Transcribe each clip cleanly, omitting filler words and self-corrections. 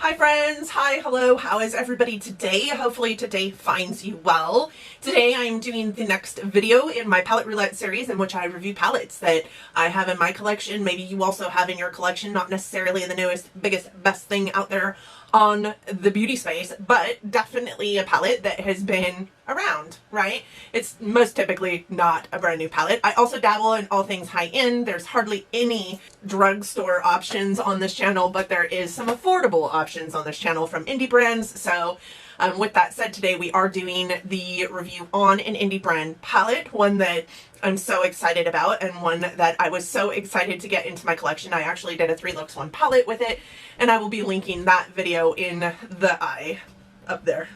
Hi friends, hi, hello, how is everybody today? Hopefully today finds you well. Today I am doing the next video in my palette roulette series in which I review palettes that I have in my collection. Maybe you also have in your collection, not necessarily the newest, biggest, best thing out there on the beauty space, but definitely a palette that has been around, right? It's most typically not a brand new palette. I also dabble in all things high-end. There's hardly any drugstore options on this channel, but there is some affordable options on this channel from indie brands. So with that said, today we are doing the review on an indie brand palette, one that I'm so excited about and one that I was so excited to get into my collection. I actually did a 3 looks 1 palette with it, and I will be linking that video in the eye up there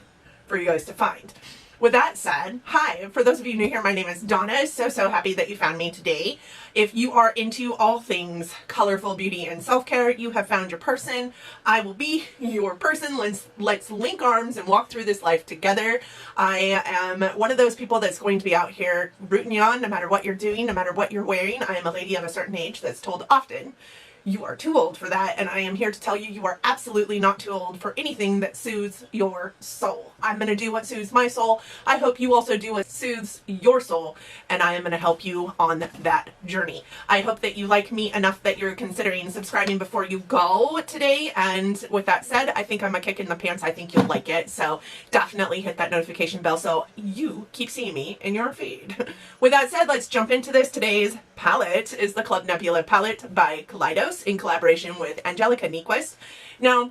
for you guys to find. With that said, hi, for those of you new here, my name is Donna. So happy that you found me today. If you are into all things colorful beauty and self-care, you have found your person. I will be your person. Let's link arms and walk through this life together. I am one of those people that's going to be out here rooting you on no matter what you're doing, no matter what you're wearing. I am a lady of a certain age that's told often, you are too old for that, and I am here to tell you, you are absolutely not too old for anything that soothes your soul. I'm going to do what soothes my soul. I hope you also do what soothes your soul, and I am going to help you on that journey. I hope that you like me enough that you're considering subscribing before you go today, and with that said, I think I'm a kick in the pants. I think you'll like it, so definitely hit that notification bell so you keep seeing me in your feed. With that said, let's jump into this. Today's palette is the Club Nebula palette by Kaleidos in collaboration with Angelica Nyqvist. Now,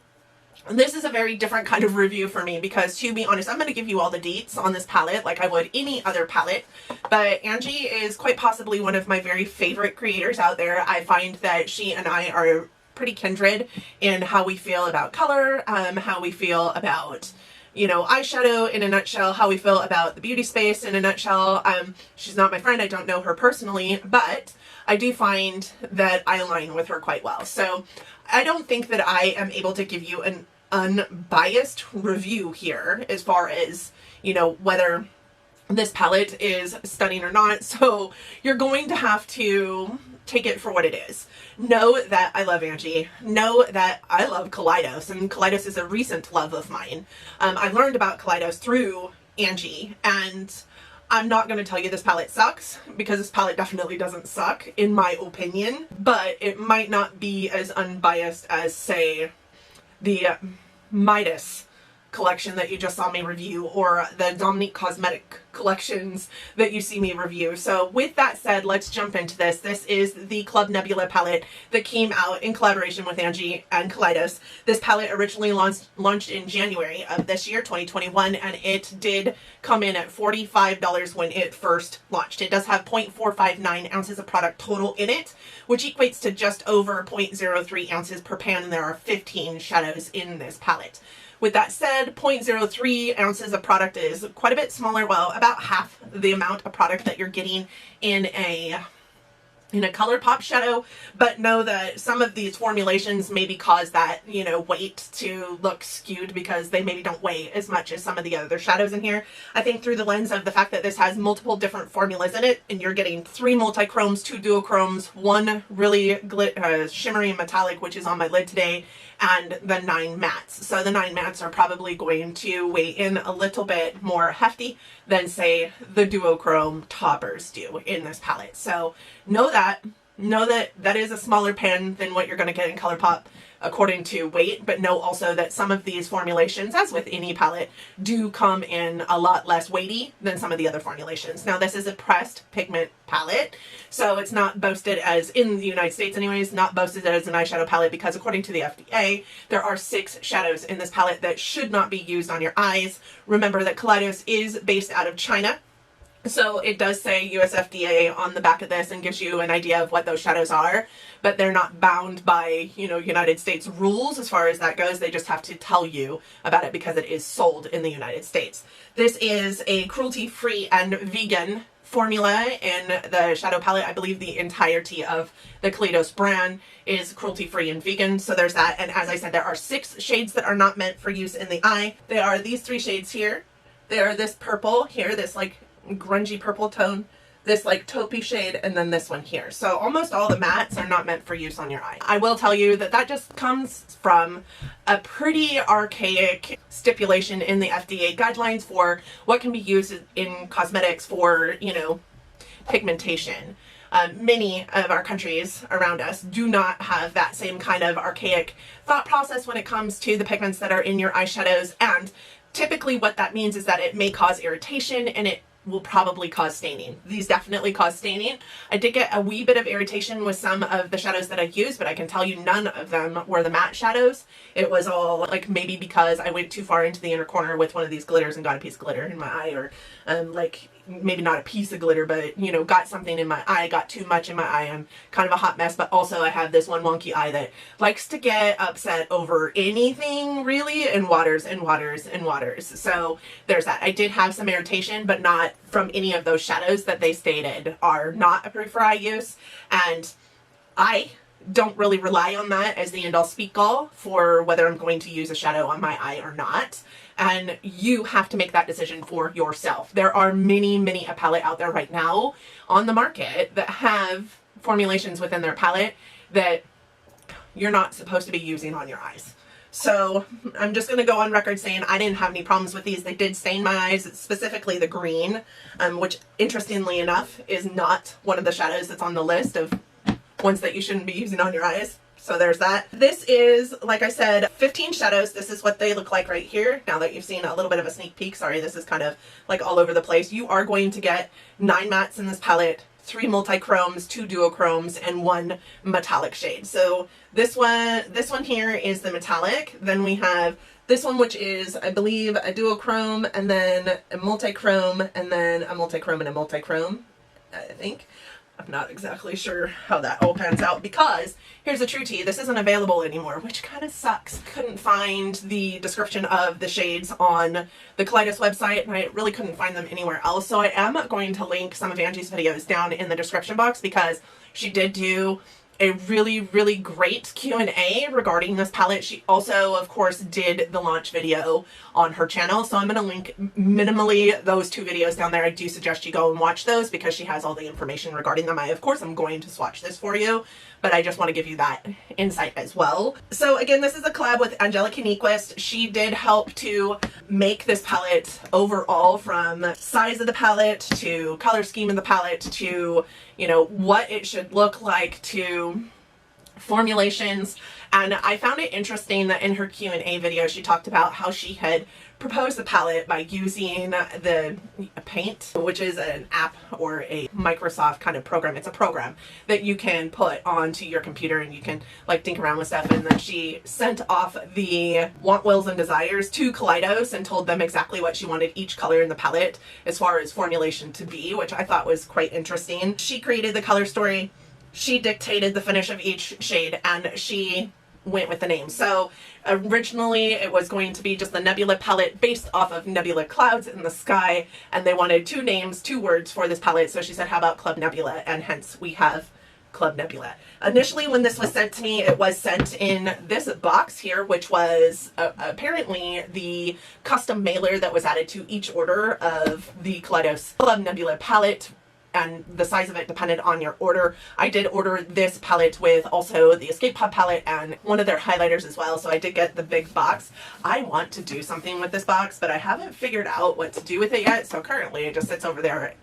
this is a very different kind of review for me because, to be honest, I'm going to give you all the deets on this palette like I would any other palette, but Angie is quite possibly one of my very favorite creators out there. I find that she and I are pretty kindred in how we feel about color, how we feel about, you know, eyeshadow in a nutshell, how we feel about the beauty space in a nutshell. She's not my friend. I don't know her personally, but I do find that I align with her quite well. So I don't think that I am able to give you an unbiased review here as far as, you know, whether this palette is stunning or not. So you're going to have to take it for what it is. Know that I love Angie. Know that I love Kaleidos, and Kaleidos is a recent love of mine. I learned about Kaleidos through Angie, and I'm not going to tell you this palette sucks, because this palette definitely doesn't suck, in my opinion, but it might not be as unbiased as, say, the Midas collection that you just saw me review, or the Dominique Cosmetic collections that you see me review. So with that said, let's jump into this. This is the Club Nebula palette that came out in collaboration with Angie and Kaleidos. This palette originally launched in January of this year, 2021, and it did come in at $45 when it first launched. It does have 0.459 ounces of product total in it, which equates to just over 0.03 ounces per pan, and there are 15 shadows in this palette. With that said, 0.03 ounces of product is quite a bit smaller, well, about half the amount of product that you're getting in a ColourPop shadow, but know that some of these formulations maybe cause that, you know, weight to look skewed because they maybe don't weigh as much as some of the other shadows in here. I think through the lens of the fact that this has multiple different formulas in it, and you're getting 3 multi-chromes, 2 duochromes, 1 really shimmery metallic, which is on my lid today, and the 9 mattes. So the 9 mattes are probably going to weigh in a little bit more hefty than, say, the duochrome toppers do in this palette. So know that that is a smaller pan than what you're going to get in ColourPop according to weight, but know also that some of these formulations, as with any palette, do come in a lot less weighty than some of the other formulations. Now, this is a pressed pigment palette, so it's not boasted as, in the United States anyways, not boasted as an eyeshadow palette, because according to the FDA, there are 6 shadows in this palette that should not be used on your eyes. Remember that Kaleidos is based out of China, so it does say US FDA on the back of this and gives you an idea of what those shadows are, but they're not bound by, you know, United States rules as far as that goes. They just have to tell you about it because it is sold in the United States. This is a cruelty-free and vegan formula in the shadow palette. I believe the entirety of the Kaleidos brand is cruelty-free and vegan, so there's that. And as I said, there are 6 shades that are not meant for use in the eye. They are these 3 shades here. They are this purple here, this like grungy purple tone. this like taupey shade, and then this one here. So almost all the mattes are not meant for use on your eye. I will tell you that that just comes from a pretty archaic stipulation in the FDA guidelines for what can be used in cosmetics for, you know, pigmentation. Many of our countries around us do not have that same kind of archaic thought process when it comes to the pigments that are in your eyeshadows, and typically what that means is that it may cause irritation and it will probably cause staining. These definitely cause staining. I did get a wee bit of irritation with some of the shadows that I used, but I can tell you none of them were the matte shadows. It was all like maybe because I went too far into the inner corner with one of these glitters and got a piece of glitter in my eye, or like maybe not a piece of glitter, but you know, got something in my eye, got too much in my eye. I'm kind of a hot mess, but also I have this one wonky eye that likes to get upset over anything really, and waters and waters and waters. So there's that. I did have some irritation, but not from any of those shadows that they stated are not approved for eye use. And I don't really rely on that as the end all speak all for whether I'm going to use a shadow on my eye or not. And you have to make that decision for yourself. There are many, many a palette out there right now on the market that have formulations within their palette that you're not supposed to be using on your eyes. So I'm just going to go on record saying I didn't have any problems with these. They did stain my eyes, specifically the green, which interestingly enough is not one of the shadows that's on the list of ones that you shouldn't be using on your eyes. So there's that. This is, like I said, 15 shadows. This is what they look like right here. Now that you've seen a little bit of a sneak peek, sorry, this is kind of like all over the place. You are going to get 9 mattes in this palette, 3 multi-chromes, 2 duochromes, and 1 metallic shade. So this one here is the metallic. Then we have this one, which is, I believe, a duochrome, and then a multi-chrome, and then a multi-chrome and a multi-chrome, I think. I'm not exactly sure how that all pans out, because here's the true tea, this isn't available anymore, which kind of sucks. Couldn't find the description of the shades on the Kaleidos website, and I really couldn't find them anywhere else. So I am going to link some of Angie's videos down in the description box, because she did do a really, really great Q&A regarding this palette. She also, of course, did the launch video on her channel. So I'm going to link minimally those 2 videos down there. I do suggest you go and watch those because she has all the information regarding them. Of course, I'm going to swatch this for you, but I just want to give you that insight as well. So again, this is a collab with Angelica Nyqvist. She did help to make this palette overall, from size of the palette to color scheme of the palette to, you know, what it should look like to formulations. And I found it interesting that in her Q&A video, she talked about how she had proposed the palette by using the Paint, which is an app or a Microsoft kind of program. It's a program that you can put onto your computer and you can like dink around with stuff. And then she sent off the want, wills, and desires to Kaleidos and told them exactly what she wanted each color in the palette as far as formulation to be, which I thought was quite interesting. She created the color story, she dictated the finish of each shade, and she went with the name. So originally it was going to be just the Nebula palette based off of nebula clouds in the sky, and they wanted 2 names, 2 words for this palette. So she said, how about Club Nebula? And hence we have Club Nebula. Initially, when this was sent to me, it was sent in this box here, which was apparently the custom mailer that was added to each order of the Kaleidos Club Nebula palette, and the size of it depended on your order. I did order this palette with also the Escape Pod palette and one of their highlighters as well, so I did get the big box. I want to do something with this box, but I haven't figured out what to do with it yet, so currently it just sits over there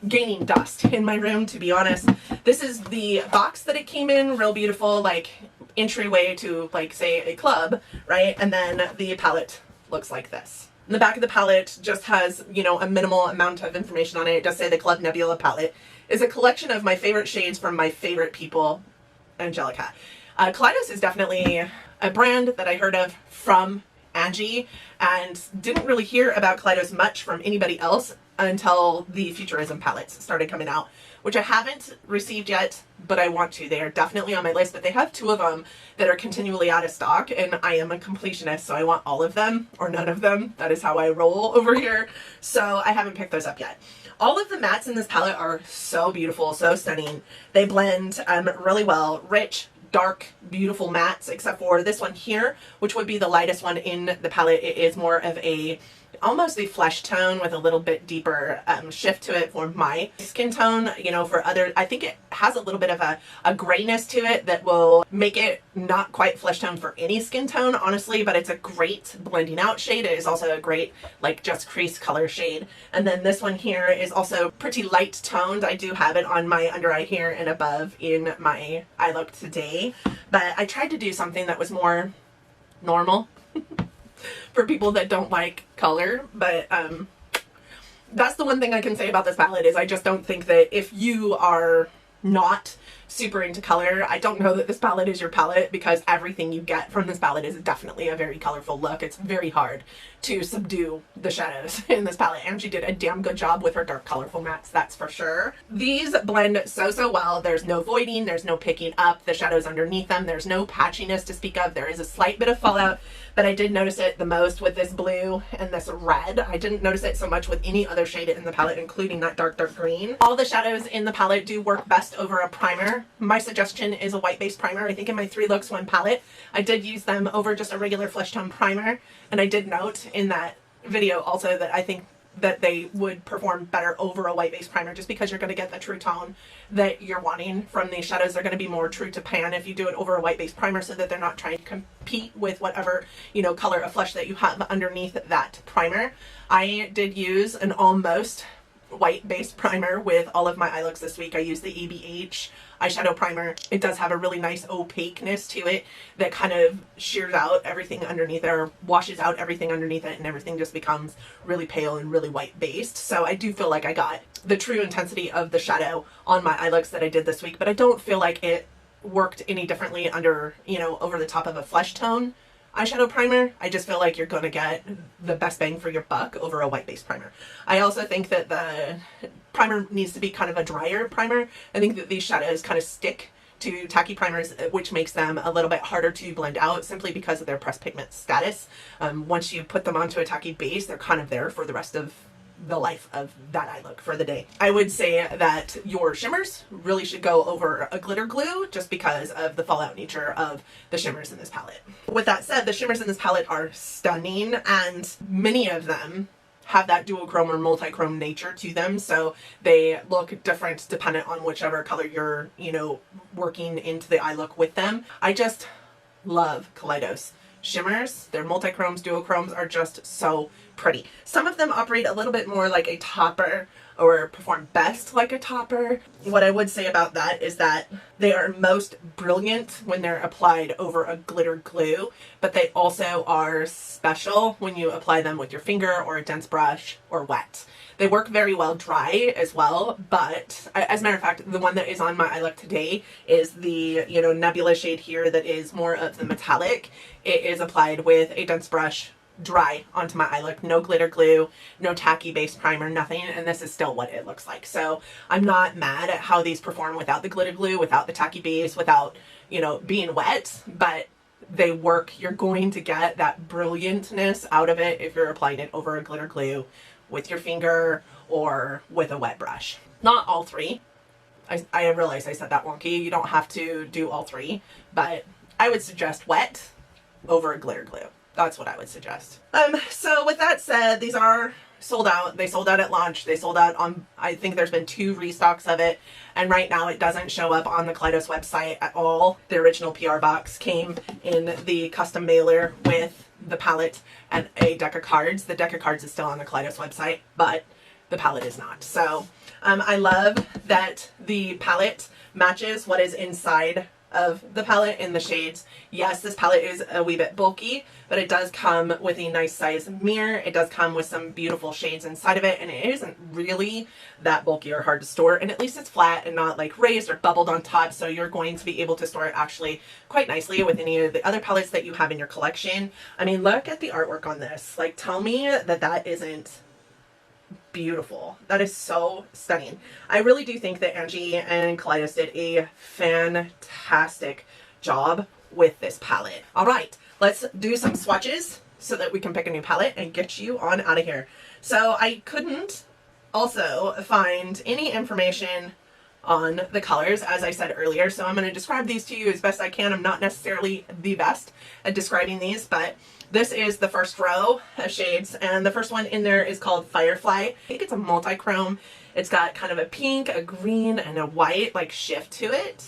gaining dust in my room, to be honest. This is the box that it came in, real beautiful, like entryway to, like, say, a club, right? And then the palette looks like this. And the back of the palette just has, you know, a minimal amount of information on it. It does say the Club Nebula palette is a collection of my favorite shades from my favorite people, Angelica. Kaleidos is definitely a brand that I heard of from Angie, and didn't really hear about Kaleidos much from anybody else until the Futurism palettes started coming out, which I haven't received yet, but I want to. They are definitely on my list, but they have 2 of them that are continually out of stock, and I am a completionist, so I want all of them or none of them. That is how I roll over here, so I haven't picked those up yet. All of the mattes in this palette are so beautiful, so stunning. They blend really well. Rich, dark, beautiful mattes, except for this one here, which would be the lightest one in the palette. It is more of a almost a flesh tone with a little bit deeper shift to it for my skin tone. You know, for other, I think it has a little bit of a grayness to it that will make it not quite flesh tone for any skin tone, honestly, but it's a great blending out shade. It is also a great, like, just crease color shade. And then this one here is also pretty light toned. I do have it on my under eye here and above in my eye look today, but I tried to do something that was more normal for people that don't like color. But that's the one thing I can say about this palette, is I just don't think that if you are not super into color, I don't know that this palette is your palette, because everything you get from this palette is definitely a very colorful look. It's very hard to subdue the shadows in this palette, and she did a damn good job with her dark colorful mattes, that's for sure. These blend so well. There's no voiding, there's no picking up the shadows underneath them, there's no patchiness to speak of. There is a slight bit of fallout, but I did notice it the most with this blue and this red. I didn't notice it so much with any other shade in the palette, including that dark green. All the shadows in the palette do work best over a primer. My suggestion is a white-based primer. I think in my 3 Looks 1 palette, I did use them over just a regular flesh tone primer, and I did note in that video also that I think that they would perform better over a white-based primer, just because you're going to get the true tone that you're wanting from these shadows. They're going to be more true to pan if you do it over a white-based primer, so that they're not trying to compete with whatever, you know, color of flesh that you have underneath that primer. I did use an almost white-based primer with all of my eye looks this week. I used the ABH eyeshadow primer. It does have a really nice opaqueness to it that kind of shears out everything underneath it, or washes out everything underneath it, and everything just becomes really pale and really white based. So I do feel like I got the true intensity of the shadow on my eye looks that I did this week, but I don't feel like it worked any differently under, you know, over the top of a flesh tone eyeshadow primer. I just feel like you're going to get the best bang for your buck over a white-based primer. I also think that the primer needs to be kind of a drier primer. I think that these shadows kind of stick to tacky primers, which makes them a little bit harder to blend out, simply because of their pressed pigment status. Once you put them onto a tacky base, they're kind of there for the rest of the life of that eye look for the day. I would say that your shimmers really should go over a glitter glue, just because of the fallout nature of the shimmers in this palette. With that said, the shimmers in this palette are stunning, and many of them have that duochrome or multi-chrome nature to them, so they look different dependent on whichever color you're, you know, working into the eye look with them. I just love Kaleidos shimmers. Their multi-chromes, duochromes are just so pretty. Some of them operate a little bit more like a topper, or perform best like a topper. What I would say about that is that they are most brilliant when they're applied over a glitter glue, but they also are special when you apply them with your finger or a dense brush or wet. They work very well dry as well, but as a matter of fact, the one that is on my eye look today is the, you know, Nebula shade here that is more of the metallic. It is applied with a dense brush, dry onto my eye look, no glitter glue, no tacky base primer, nothing, and this is still what it looks like. So I'm not mad at how these perform without the glitter glue, without the tacky base, without, you know, being wet, but they work. You're going to get that brilliantness out of it if you're applying it over a glitter glue with your finger or with a wet brush. Not all 3. I realize I said that wonky. You don't have to do all 3, but I would suggest wet over a glitter glue. That's what I would suggest. So with that said, these are sold out. They sold out at launch. They sold out on, I think there's been 2 restocks of it. And right now it doesn't show up on the Kaleidos website at all. The original PR box came in the custom mailer with the palette and a deck of cards. The deck of cards is still on the Kaleidos website, but the palette is not. So I love that the palette matches what is inside of the palette in the shades. Yes, this palette is a wee bit bulky, but it does come with a nice size mirror. It does come with some beautiful shades inside of it, and it isn't really that bulky or hard to store, and at least it's flat and not like raised or bubbled on top, so you're going to be able to store it actually quite nicely with any of the other palettes that you have in your collection. I mean, look at the artwork on this. Like, tell me that that isn't beautiful. That is so stunning. I really do think that Angie and Kaleidos did a fantastic job with this palette. All right, let's do some swatches so that we can pick a new palette and get you on out of here. So I couldn't also find any information on the colors, as I said earlier. So I'm going to describe these to you as best I can. I'm not necessarily the best at describing these, but this is the first row of shades, and the first one in there is called Firefly. I think it's a multi-chrome. It's got kind of a pink, a green, and a white like shift to it,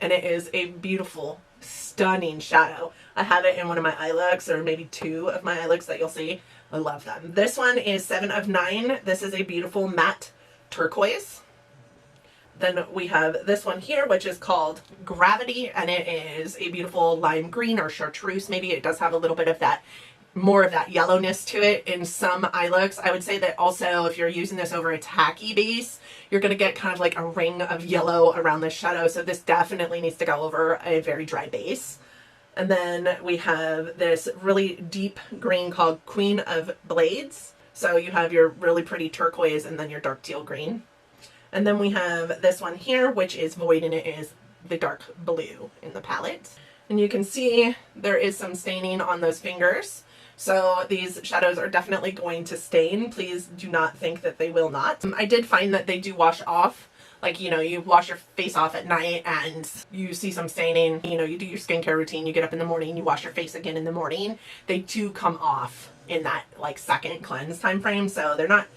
and it is a beautiful, stunning shadow. I have it in one of my eye looks, or maybe two of my eye looks that you'll see. I love them. This one is 7 of 9. This is a beautiful matte turquoise. Then we have this one here, which is called Gravity, and it is a beautiful lime green or chartreuse. Maybe it does have a little bit of that, more of that yellowness to it in some eye looks. I would say that also if you're using this over a tacky base, you're going to get kind of like a ring of yellow around the shadow. So this definitely needs to go over a very dry base. And then we have this really deep green called Queen of Blades. So you have your really pretty turquoise and then your dark teal green. And then we have this one here, which is void, and it is the dark blue in the palette. And you can see there is some staining on those fingers. So these shadows are definitely going to stain. Please do not think that they will not. I did find that they do wash off. Like, you know, you wash your face off at night and you see some staining. You know, you do your skincare routine, you get up in the morning, you wash your face again in the morning. They do come off in that like second cleanse time frame. So they're not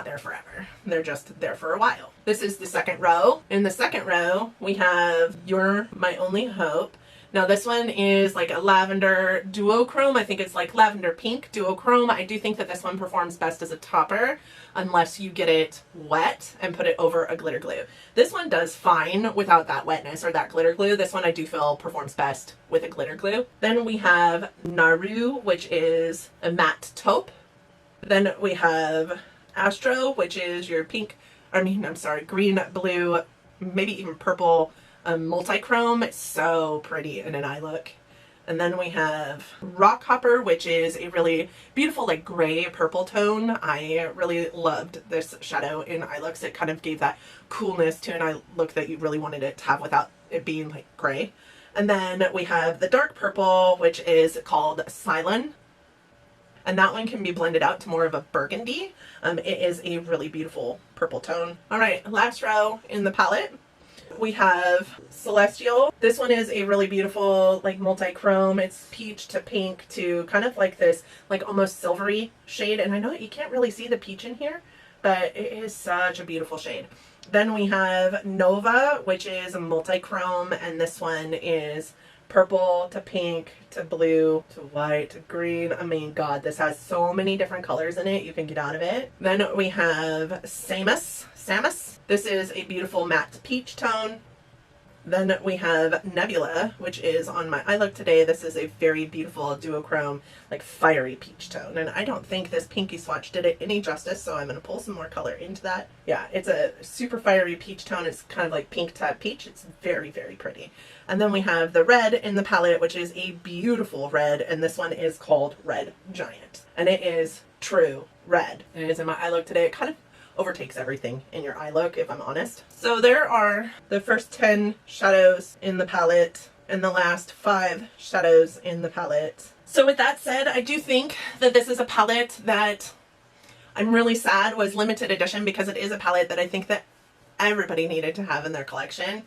there forever. They're just there for a while. This is the second row. In the second row, we have You're My Only Hope. Now this one is like a lavender duochrome. I think it's like lavender pink duochrome. I do think that this one performs best as a topper unless you get it wet and put it over a glitter glue. This one does fine without that wetness or that glitter glue. This one I do feel performs best with a glitter glue. Then we have Naru, which is a matte taupe. Then we have Astro, which is your green, blue, maybe even purple multi-chrome. It's so pretty in an eye look. And then we have Rock Hopper, which is a really beautiful like gray purple tone. I really loved this shadow in eye looks. It kind of gave that coolness to an eye look that you really wanted it to have without it being like gray. And then we have the dark purple, which is called Cylon. And that one can be blended out to more of a burgundy. It is a really beautiful purple tone. All right, last row in the palette, we have Celestial. This one is a really beautiful like multi-chrome. It's peach to pink to kind of like this like almost silvery shade. And I know you can't really see the peach in here, but it is such a beautiful shade. Then we have Nova, which is a multi-chrome, and this one is purple to pink to blue to white to green. I mean, God, this has so many different colors in it you can get out of it. Then we have Samus. This is a beautiful matte peach tone. Then we have Nebula, which is on my eye look today. This is a very beautiful duochrome, like fiery peach tone. And I don't think this pinky swatch did it any justice, so I'm going to pull some more color into that. Yeah, it's a super fiery peach tone. It's kind of like pink to peach. It's very, very pretty. And then we have the red in the palette, which is a beautiful red. And this one is called Red Giant. And it is true red. It is in my eye look today. It kind of overtakes everything in your eye look, if I'm honest. So there are the first 10 shadows in the palette and the last 5 shadows in the palette. So with that said, I do think that this is a palette that I'm really sad was limited edition, because it is a palette that I think that everybody needed to have in their collection.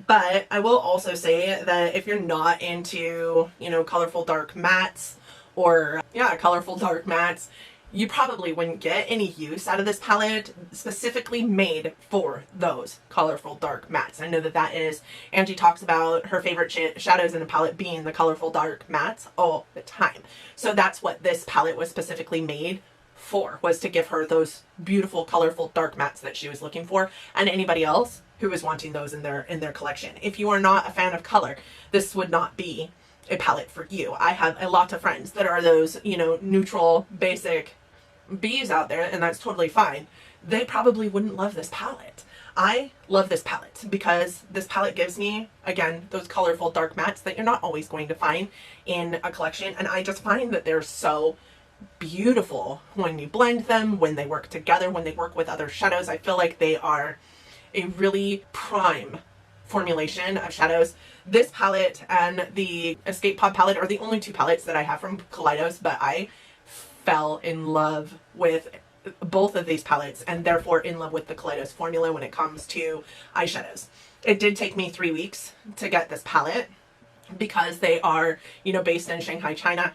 But I will also say that if you're not into, you know, colorful dark mattes or colorful dark mattes, you probably wouldn't get any use out of this palette specifically made for those colorful dark mattes. I know that is, Angie talks about her favorite shadows in a palette being the colorful dark mattes all the time. So that's what this palette was specifically made for, was to give her those beautiful colorful dark mattes that she was looking for, and anybody else who is wanting those in their collection. If you are not a fan of color, this would not be a palette for you. I have a lot of friends that are those, you know, neutral, basic bees out there, and that's totally fine. They probably wouldn't love this palette. I love this palette because this palette gives me, again, those colorful dark mattes that you're not always going to find in a collection, and I just find that they're so beautiful when you blend them, when they work together, when they work with other shadows. I feel like they are a really prime formulation of shadows. This palette and the Escape Pod palette are the only 2 palettes that I have from Kaleidos, but I fell in love with both of these palettes and therefore in love with the Kaleidos formula when it comes to eyeshadows. It did take me 3 weeks to get this palette because they are, you know, based in Shanghai, China.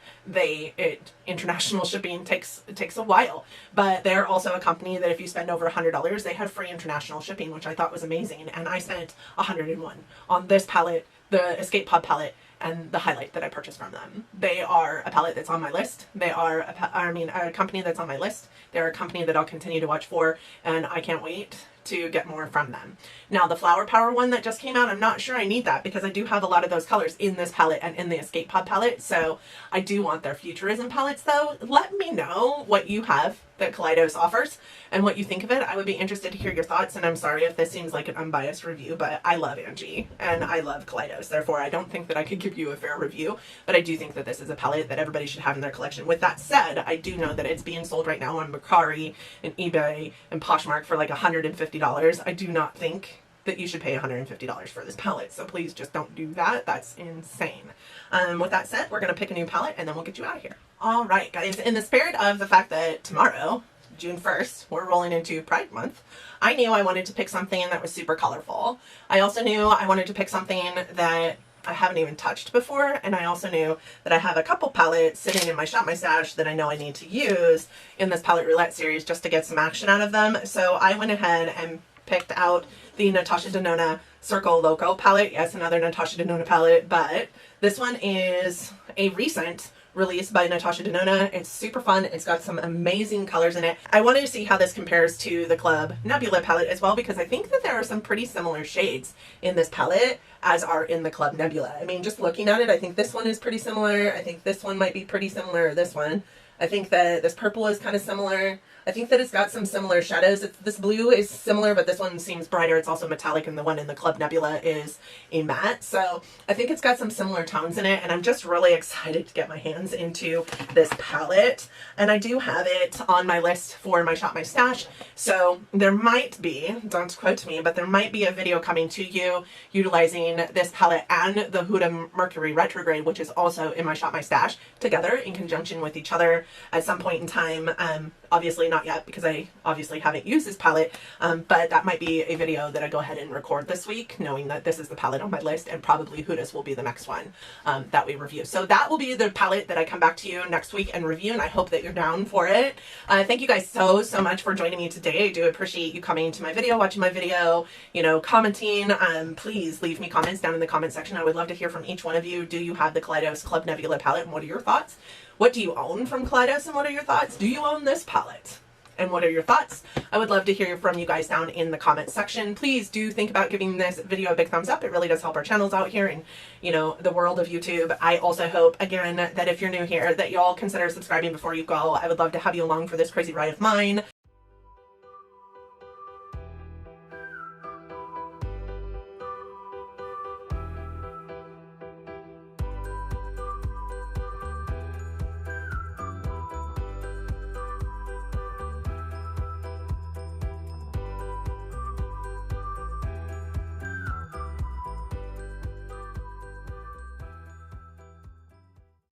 International shipping takes a while, but they're also a company that if you spend over $100, they have free international shipping, which I thought was amazing. And I spent 101 on this palette, the Escape Pod palette, and the highlight that I purchased from them. They are a palette that's on my list. They are a company that's on my list. They're a company that I'll continue to watch for, and I can't wait to get more from them. Now the Flower Power one that just came out, I'm not sure I need that because I do have a lot of those colors in this palette and in the Escape Pod palette. So I do want their Futurism palettes though. Let me know what you have that Kaleidos offers and what you think of it. I would be interested to hear your thoughts, and I'm sorry if this seems like an unbiased review, but I love Angie and I love Kaleidos. Therefore, I don't think that I could give you a fair review, but I do think that this is a palette that everybody should have in their collection. With that said, I do know that it's being sold right now on Mercari and eBay and Poshmark for like $150. I do not think that you should pay $150 for this palette, so please just don't do that. That's insane. With that said, we're gonna pick a new palette and then we'll get you out of here. All right, guys, in the spirit of the fact that tomorrow, June 1st, we're rolling into Pride Month, I knew I wanted to pick something that was super colorful. I also knew I wanted to pick something that I haven't even touched before, and I also knew that I have a couple palettes sitting in my Shop My Stash that I know I need to use in this palette roulette series just to get some action out of them. So I went ahead and picked out the Natasha Denona Circle Loco palette. Yes, another Natasha Denona palette, but this one is a recent release by Natasha Denona. It's super fun. It's got some amazing colors in it. I wanted to see how this compares to the Club Nebula palette as well, because I think that there are some pretty similar shades in this palette as are in the Club Nebula. I mean, just looking at it, I think this one is pretty similar. I think this one might be pretty similar to this one. I think that this purple is kind of similar. I think that it's got some similar shadows. This blue is similar, but this one seems brighter. It's also metallic, and the one in the Club Nebula is a matte. So I think it's got some similar tones in it, and I'm just really excited to get my hands into this palette. And I do have it on my list for my Shop My Stash. So there might be, don't quote me, but there might be a video coming to you utilizing this palette and the Huda Mercury Retrograde, which is also in my Shop My Stash, together in conjunction with each other at some point in time. Obviously not yet because I obviously haven't used this palette, but that might be a video that I go ahead and record this week, knowing that this is the palette on my list, and probably Huda's will be the next one that we review. So that will be the palette that I come back to you next week and review, and I hope that you're down for it. Thank you guys so much for joining me today. I do appreciate you coming to my video, watching my video, you know, commenting. Please leave me comments down in the comment section. I would love to hear from each one of you. Do you have the Kaleidos Club Nebula palette, and what are your thoughts? What do you own from Kaleidos, and what are your thoughts? Do you own this palette? And what are your thoughts? I would love to hear from you guys down in the comment section. Please do think about giving this video a big thumbs up. It really does help our channels out here and, you know, the world of YouTube. I also hope, again, that if you're new here, that y'all consider subscribing before you go. I would love to have you along for this crazy ride of mine.